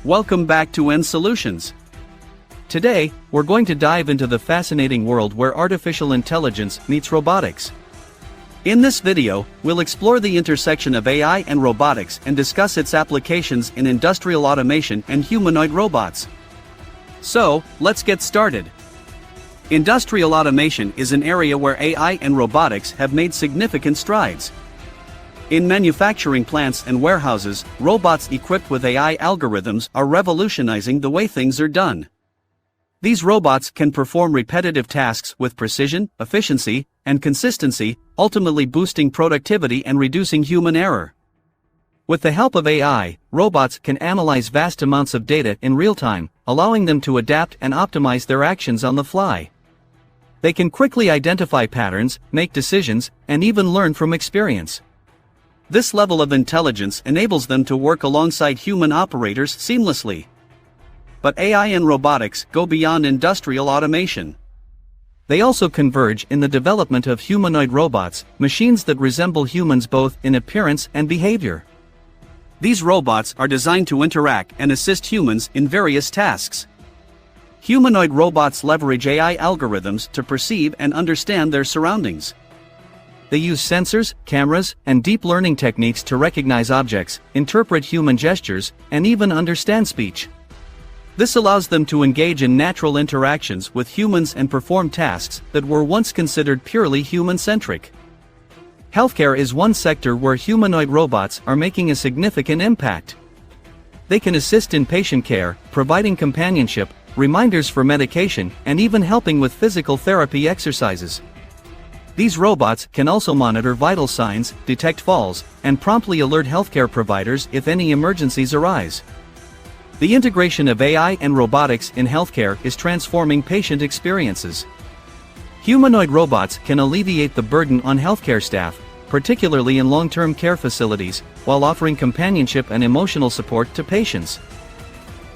Welcome back to N Solutions. Today, we're going to dive into the fascinating world where artificial intelligence meets robotics. In this video, we'll explore the intersection of AI and robotics and discuss its applications in industrial automation and humanoid robots. So, let's get started. Industrial automation is an area where AI and robotics have made significant strides. In manufacturing plants and warehouses, robots equipped with AI algorithms are revolutionizing the way things are done. These robots can perform repetitive tasks with precision, efficiency, and consistency, ultimately boosting productivity and reducing human error. With the help of AI, robots can analyze vast amounts of data in real time, allowing them to adapt and optimize their actions on the fly. They can quickly identify patterns, make decisions, and even learn from experience. This level of intelligence enables them to work alongside human operators seamlessly. But AI and robotics go beyond industrial automation. They also converge in the development of humanoid robots, machines that resemble humans both in appearance and behavior. These robots are designed to interact and assist humans in various tasks. Humanoid robots leverage AI algorithms to perceive and understand their surroundings. They use sensors, cameras, and deep learning techniques to recognize objects, interpret human gestures, and even understand speech. This allows them to engage in natural interactions with humans and perform tasks that were once considered purely human-centric. Healthcare is one sector where humanoid robots are making a significant impact. They can assist in patient care, providing companionship, reminders for medication, and even helping with physical therapy exercises. These robots can also monitor vital signs, detect falls, and promptly alert healthcare providers if any emergencies arise. The integration of AI and robotics in healthcare is transforming patient experiences. Humanoid robots can alleviate the burden on healthcare staff, particularly in long-term care facilities, while offering companionship and emotional support to patients.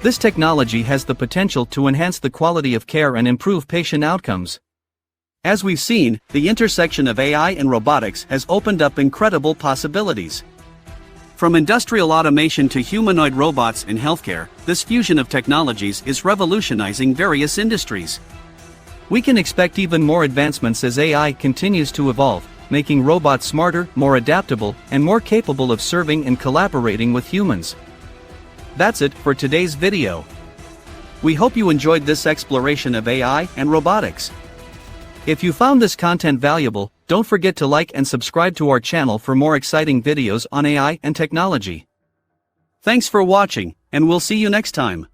This technology has the potential to enhance the quality of care and improve patient outcomes. As we've seen, the intersection of AI and robotics has opened up incredible possibilities. From industrial automation to humanoid robots in healthcare, this fusion of technologies is revolutionizing various industries. We can expect even more advancements as AI continues to evolve, making robots smarter, more adaptable, and more capable of serving and collaborating with humans. That's it for today's video. We hope you enjoyed this exploration of AI and robotics. If you found this content valuable, don't forget to like and subscribe to our channel for more exciting videos on AI and technology. Thanks for watching, and we'll see you next time.